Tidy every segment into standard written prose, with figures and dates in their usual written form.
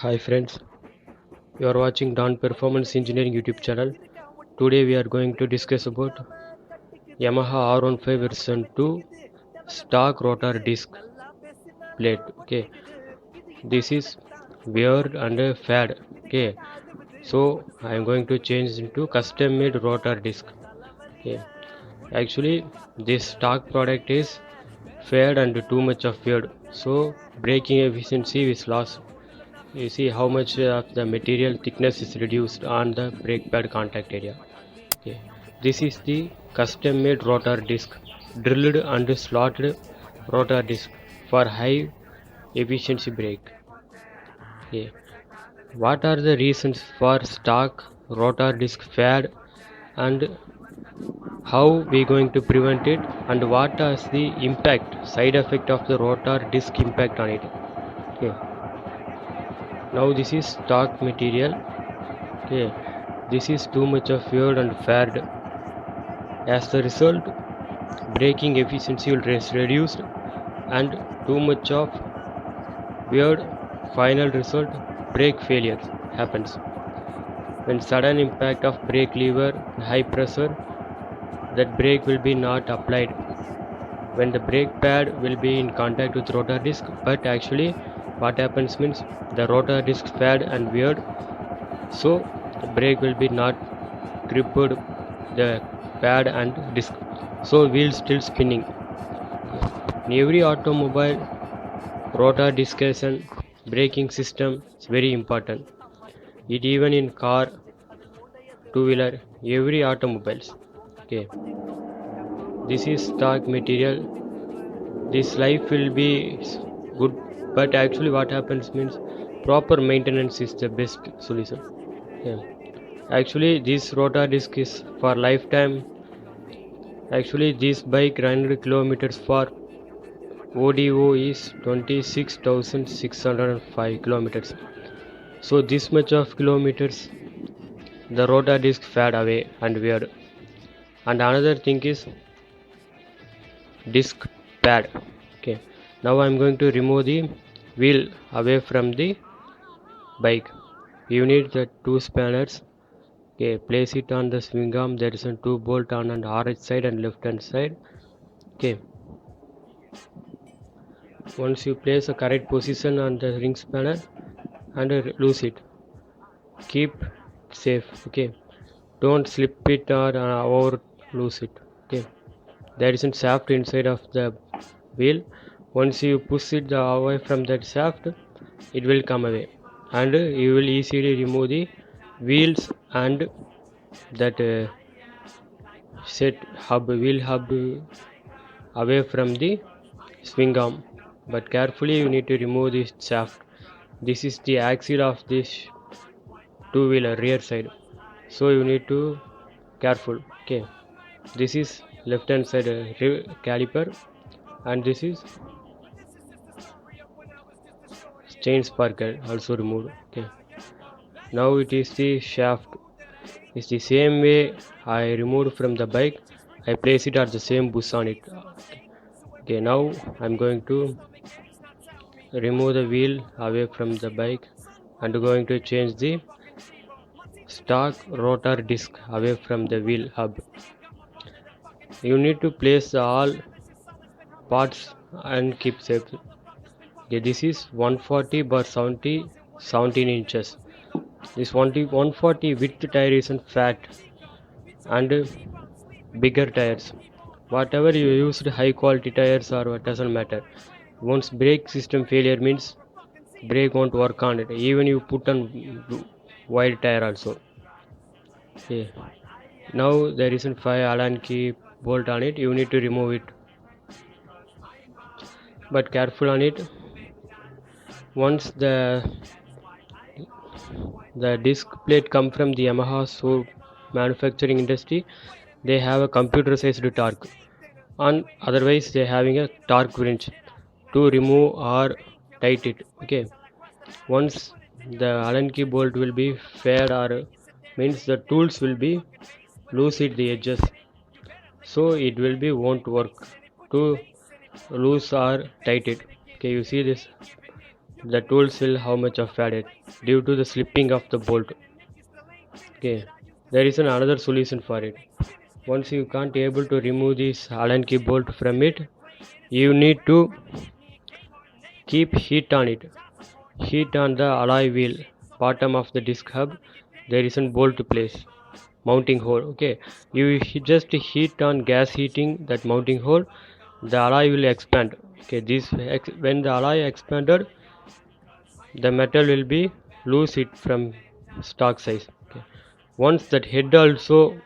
Hi friends, you are watching Dawn Performance Engineering YouTube channel. Today we are going to discuss about Yamaha R15 version 2 stock rotor disc plate. Okay, this is weird and a fad. Okay, so I am going to change into custom made rotor disc. Okay, actually this stock product is fad and too much of weird, so braking efficiency is lost. You see how much of the material thickness is reduced on the brake pad contact area. Okay. This is the custom made rotor disc, drilled and slotted rotor disc for high efficiency brake. Okay. What are the reasons for stock rotor disc fad and how we going to prevent it, and what is the impact side effect of the rotor disc impact on it? Okay. Now this is stock material. Okay, this is too much of weird and fad. As the result, braking efficiency will reduced and too much of weird. Final result, brake failure happens. When sudden impact of brake lever high pressure, that brake will be not applied. When the brake pad will be in contact with rotor disc, but actually what happens means the rotor disc fad and weird, so the brake will be not gripped the pad and disc, so wheel still spinning. In every automobile, rotor discussion braking system is very important. It even in car, two wheeler, every automobiles. Okay, this is stock material. This life will be good, but actually what happens means proper maintenance is the best solution. Yeah. Actually this rotor disc is for lifetime. Actually this bike 100 kilometers for ODO is 26,605 kilometers. So this much of kilometers the rotor disc fade away and weird. And another thing is disc pad. Okay. Now I am going to remove the wheel away from the bike. You need the two spanners. Okay, place it on the swing arm. There is a two bolt on the right side and left hand side. Okay. Once you place a correct position on the ring spanner and loose it, keep safe. Okay, don't slip it or over loose it. Okay, there is a shaft inside of the wheel. Once you push it away from that shaft, it will come away and you will easily remove the wheels and that set hub wheel hub away from the swing arm, but carefully you need to remove this shaft. This is the axle of this two-wheeler rear side, so you need to careful. Okay, this is left hand side caliper, and this is chain sparker also removed. Okay, now it is the shaft. It's the same way I removed from the bike, I place it at the same bush on it. Okay, now I'm going to remove the wheel away from the bike and going to change the stock rotor disc away from the wheel hub. You need to place all parts and keep safe. Okay, this is 140 by 70 17 inches. This 140 width tire is fat and bigger tires. Whatever you used high quality tires or what doesn't matter. Once brake system failure means brake won't work on it. Even you put on wide tire also. Okay. Now there isn't 5 Allen key bolt on it. You need to remove it, but careful on it. Once the disc plate come from the Yamaha so manufacturing industry, they have a computer sized torque, and otherwise they having a torque wrench to remove or tight it. Okay, once the Allen key bolt will be fade or means the tools will be loose at the edges, so it will be won't work to loose or tight it. Okay, you see this the tools will how much of added due to the slipping of the bolt. Okay, there is another solution for it. Once you can't able to remove this Allen key bolt from it, you need to keep heat on it. Heat on the alloy wheel bottom of the disc hub. There is a bolt place mounting hole. Okay, you just heat on gas heating that mounting hole, the alloy will expand. Okay, this when the alloy expanded, the metal will be lose it from stock size. Okay, once that head also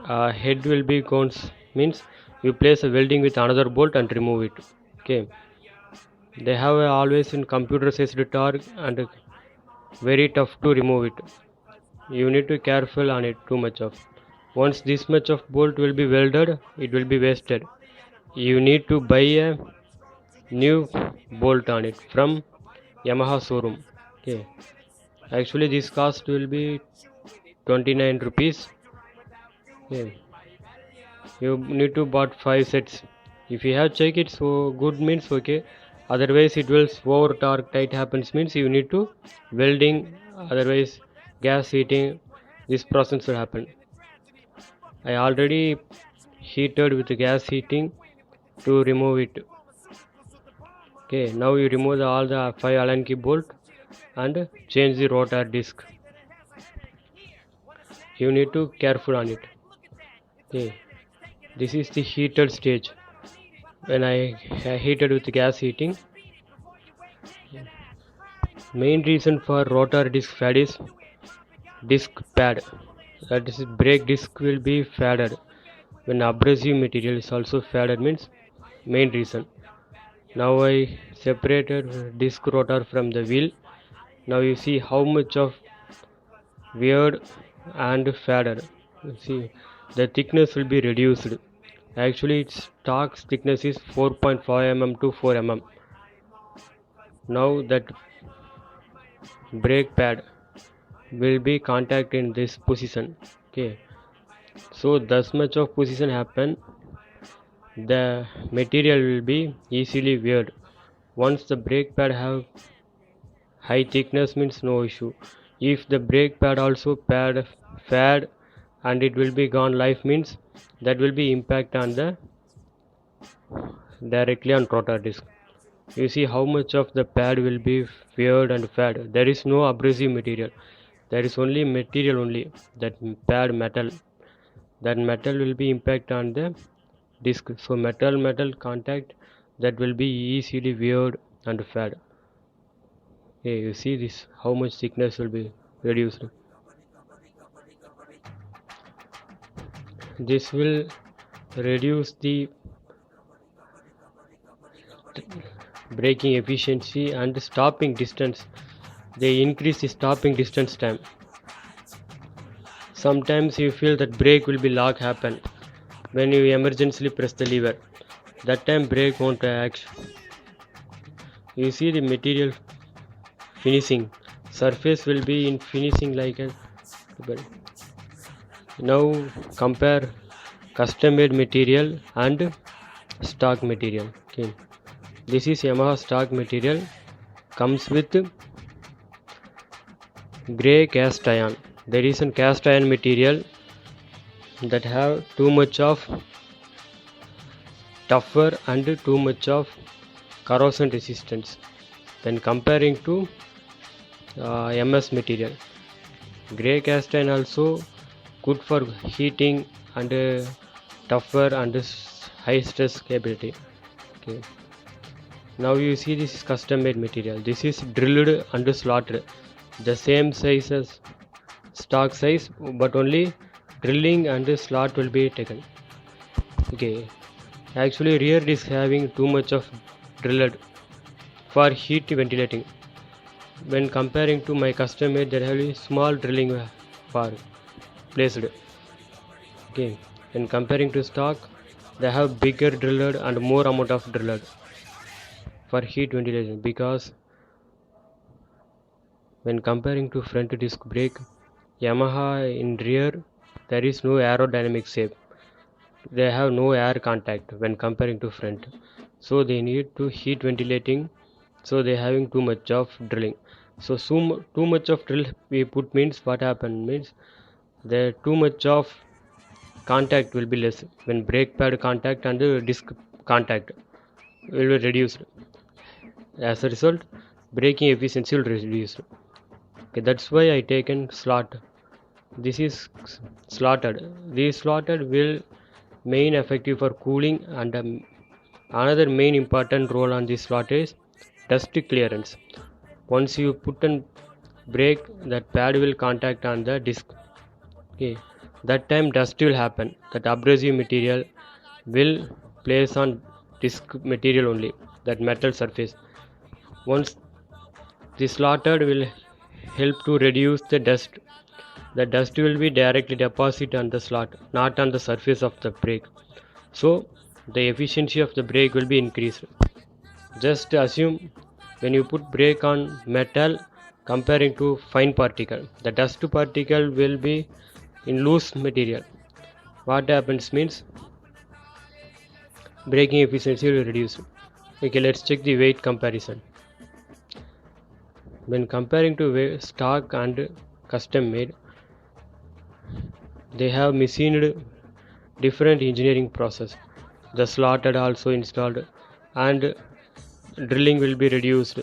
head will be gone, means you place a welding with another bolt and remove it. Okay, they have always in computer sized torque and very tough to remove it. You need to careful on it too much of. Once this much of bolt will be welded, it will be wasted. You need to buy a new bolt on it from Yamaha showroom. Okay, actually this cost will be 29 rupees. Okay, you need to bought 5 sets. If you have check it so good means okay, otherwise it will over torque tight happens means you need to welding, otherwise gas heating, this process will happen. I already heated with gas heating to remove it. Okay, now you remove all the 5 Allen key bolt and change the rotor disc. You need to careful on it. Okay, this is the heated stage. When I heated with gas heating, main reason for rotor disc fade is disc pad. That is brake disc will be faded. When abrasive material is also faded means main reason. Now I separated disc rotor from the wheel. Now you see how much of weird and faded. You see the thickness will be reduced. Actually its stock thickness is 4.5 mm to 4 mm. Now that brake pad will be contact in this position. Okay, so this much of position happen, the material will be easily weared. Once the brake pad have high thickness means no issue. If the brake pad also fad and it will be gone life means that will be impact on the directly on rotor disc. You see how much of the pad will be weared and fad. There is no abrasive material. There is only material only, that pad metal. That metal will be impact on the disc. So metal contact, that will be easily weared and fad. Okay, you see this how much thickness will be reduced. This will reduce the braking efficiency and stopping distance. They increase the stopping distance time. Sometimes you feel that brake will be lock happen when you emergency press the lever. That time brake won't act. You see the material finishing. Surface will be in finishing like a. Now compare custom made material and stock material. Okay, this is Yamaha stock material, comes with grey cast iron. There is a cast iron material that have too much of tougher and too much of corrosion resistance than comparing to MS material. Grey cast iron also good for heating and tougher and high stress capability. Okay, now you see this is custom made material. This is drilled and slotted, the same size as stock size, but only drilling and slot will be taken. Okay, actually rear disc having too much of drilled for heat ventilating. When comparing to my custom made, there have a small drilling for placed. Okay, when comparing to stock, they have bigger drilled and more amount of drilled for heat ventilation, because when comparing to front disc brake, Yamaha in rear there is no aerodynamic shape. They have no air contact when comparing to front, so they need to heat ventilating so they having too much of drilling. So too much of drill we put means what happened means the too much of contact will be less when brake pad contact and disc contact will be reduced. As a result, braking efficiency will reduce. Okay, that's why I taken slot. This is slotted. This slotted will main effective for cooling, and another main important role on this slot is dust clearance. Once you put a brake, that pad will contact on the disc. Okay, that time dust will happen. That abrasive material will place on disc material only, that metal surface. Once this slotted will help to reduce the dust. The dust will be directly deposited on the slot, not on the surface of the brake. So the efficiency of the brake will be increased. Just assume when you put brake on metal comparing to fine particle, the dust particle will be in loose material. What happens means braking efficiency will reduce. Okay, let's check the weight comparison. When comparing to stock and custom made, they have machined different engineering process. The slotted also installed and drilling will be reduced.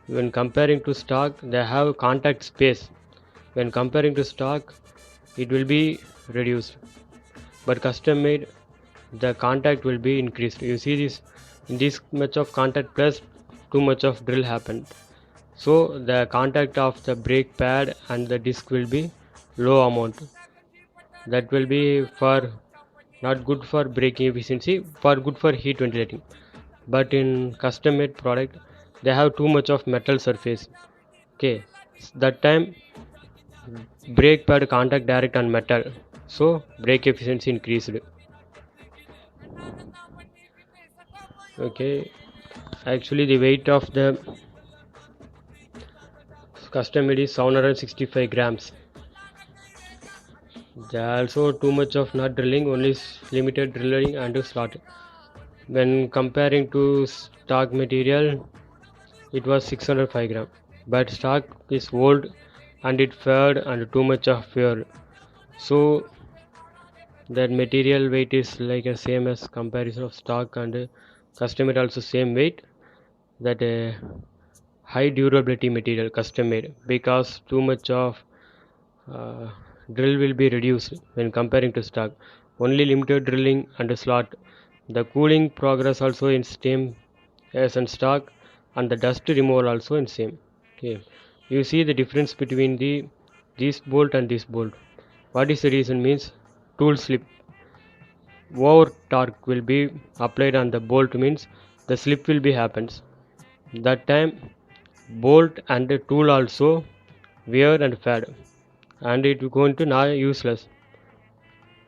When comparing to stock, they have contact space. When comparing to stock, it will be reduced. But custom made, the contact will be increased. You see this much of contact plus too much of drill happened. So the contact of the brake pad and the disc will be low amount. That will be for not good for braking efficiency, for good for heat ventilating. But in custom made product, they have too much of metal surface. Okay, that time brake pad contact direct on metal, so brake efficiency increased. Okay, actually the weight of the custom made is 765 grams. There are also too much of not drilling, only limited drilling and slot. When comparing to stock material, it was 605 gram. But stock is old and it fared and too much of fuel. So that material weight is like a same as comparison of stock and custom made also same weight. That high durability material custom made because too much of uh, drill will be reduced when comparing to stock. Only limited drilling and slot. The cooling progress also in same as in stock, and the dust removal also in same. Okay, you see the difference between this bolt and this bolt. What is the reason means tool slip. Over torque will be applied on the bolt means the slip will be happens. That time bolt and the tool also wear and fade and it will going to now useless.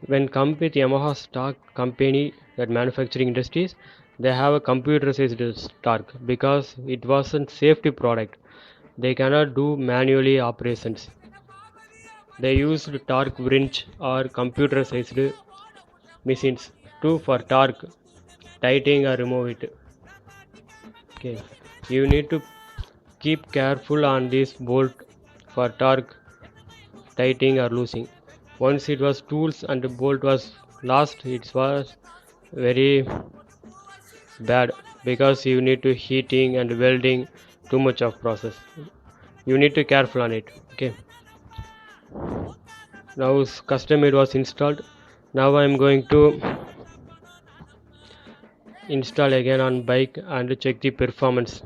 When come with Yamaha stock company that manufacturing industries, they have a computerized torque because it was a safety product. They cannot do manually operations. They used torque wrench or computerized machines to for torque tightening or remove it. Okay, you need to keep careful on this bolt for torque tightening or losing. Once it was tools and the bolt was lost, it was very bad because you need to heating and welding too much of process. You need to careful on it. Okay. Now custom made was installed. Now I am going to install again on bike and check the performance.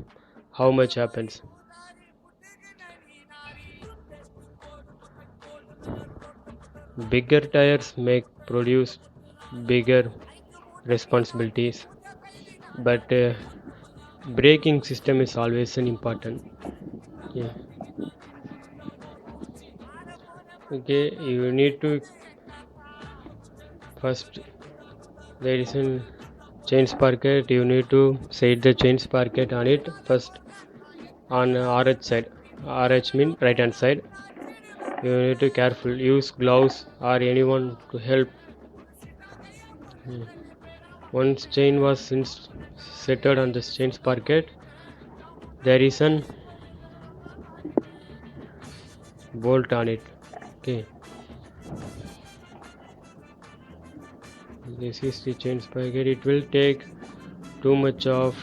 How much happens. Bigger tires make produce bigger responsibilities, but braking system is always an important. Yeah. Okay, you need to first there is a chain sprocket. You need to set the chain sprocket on it first on RH side. RH mean right hand side. You need to careful use gloves or anyone to help. Once chain was settled on the chain sprocket, there is an bolt on it. Okay, this is the chain sprocket. It will take too much of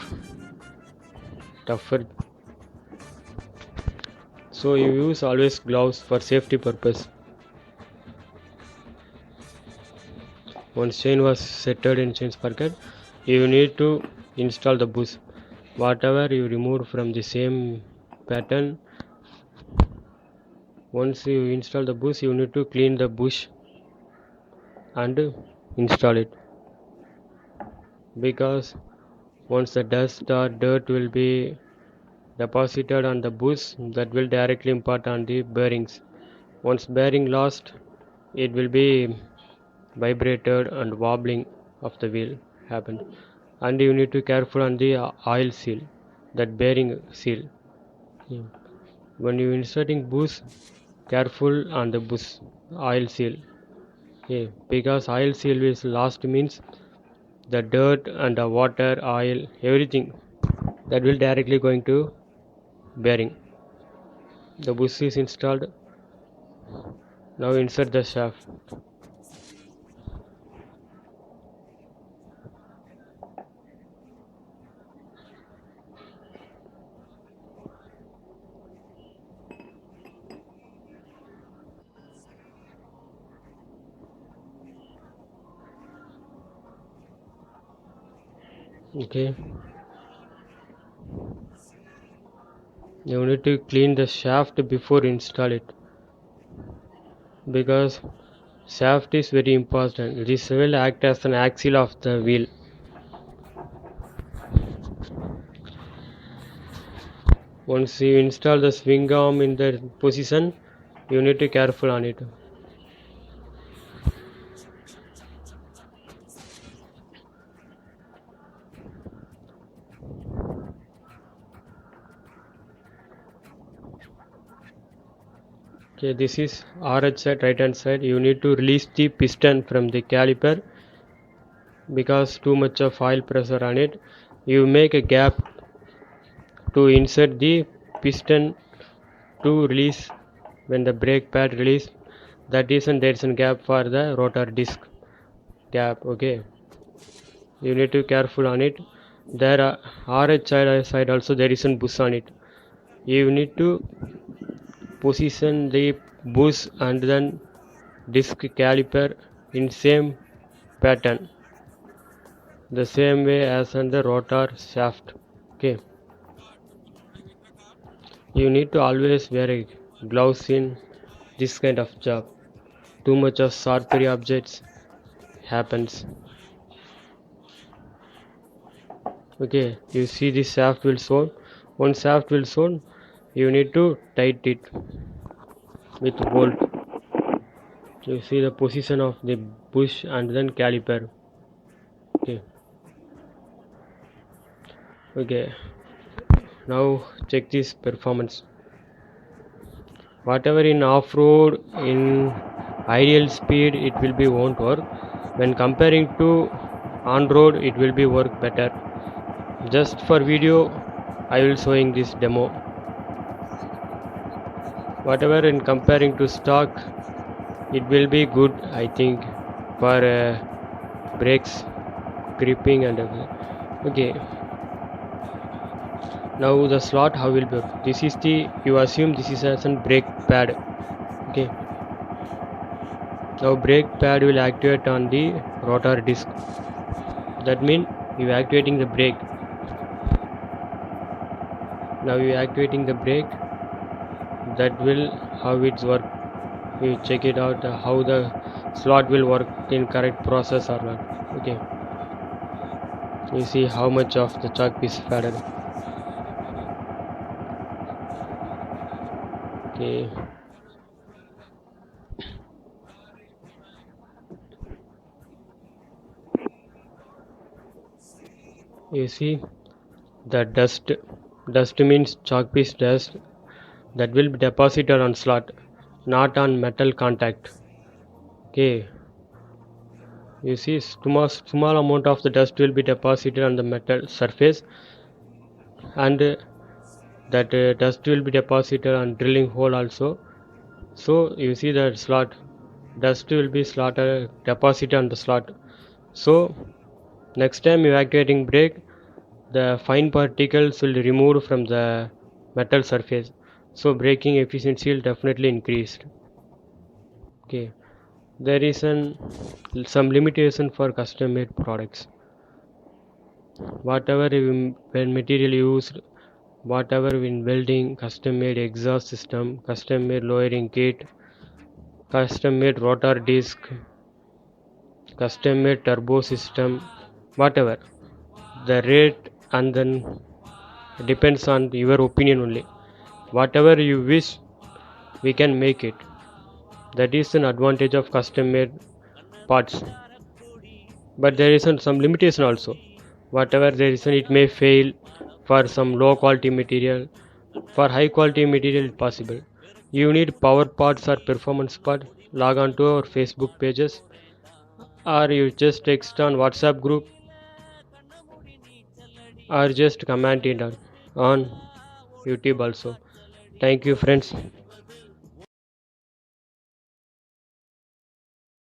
tougher, so you use always gloves for safety purpose. Once chain was settled in chain sprocket, you need to install the bush. Whatever you removed from the same pattern, once you install the bush, you need to clean the bush and install it, because once the dust or dirt will be deposited on the bush, that will directly impact on the bearings. Once bearing lost, it will be vibrated and wobbling of the wheel happened, and you need to careful on the oil seal, that bearing seal. When you inserting bush, careful on the bush oil seal. Because oil seal is lost means the dirt and the water, oil, everything that will directly going to bearing. The bush is installed. Now insert the shaft. Okay, you need to clean the shaft before install it, because shaft is very important. This will act as an axle of the wheel. Once you install the swing arm in the position, you need to careful on it. Okay, this is RH side, right hand side. You need to release the piston from the caliper, because too much of oil pressure on it. You make a gap to insert the piston to release. When the brake pad release, that is, and there is a gap for the rotor disc gap. Okay, you need to careful on it. There RH side also there is a bush on it. You need to position the bush and then disc caliper in same pattern, the same way as on the rotor shaft. Okay, you need to always wear a gloves in this kind of job. Too much of sharpery objects happens. Okay, you see this shaft will sewn. One shaft will sewn, you need to tight it with bolt. You see the position of the bush and then caliper. Okay, okay, now check this performance. Whatever in off-road, in ideal speed, it will be won't work. When comparing to on-road, it will be work better. Just for video, I will showing this demo. Whatever in comparing to stock, it will be good, I think, for brakes, gripping and everything. Okay, now the slot how will be. This is the, you assume this is as a brake pad. Okay, now brake pad will activate on the rotor disc. That means you activating the brake. Now you activating the brake. That will how it's work. You check it out how the slot will work in correct process or not. Okay, you see how much of the chalk piece padded. Okay, you see the dust means chalk piece dust that will be deposited on slot, not on metal contact. Okay, you see small amount of the dust will be deposited on the metal surface, and that dust will be deposited on drilling hole also. So you see that slot, dust will be slotted deposited on the slot. So next time evacuating brake, the fine particles will be removed from the metal surface. So braking efficiency will definitely increase. Okay, there is some limitation for custom made products. Whatever when material used, whatever in welding, custom made exhaust system, custom made lowering kit, custom made rotor disc, custom made turbo system, whatever the rate, and then depends on your opinion only. Whatever you wish, we can make it. That is an advantage of custom made parts. But there is some limitation also. Whatever there is, it may fail for some low quality material. For high quality material, it's possible. You need power parts or performance part. Log on to our Facebook pages, or you just text on WhatsApp group, or just comment it on YouTube also. Thank you, friends.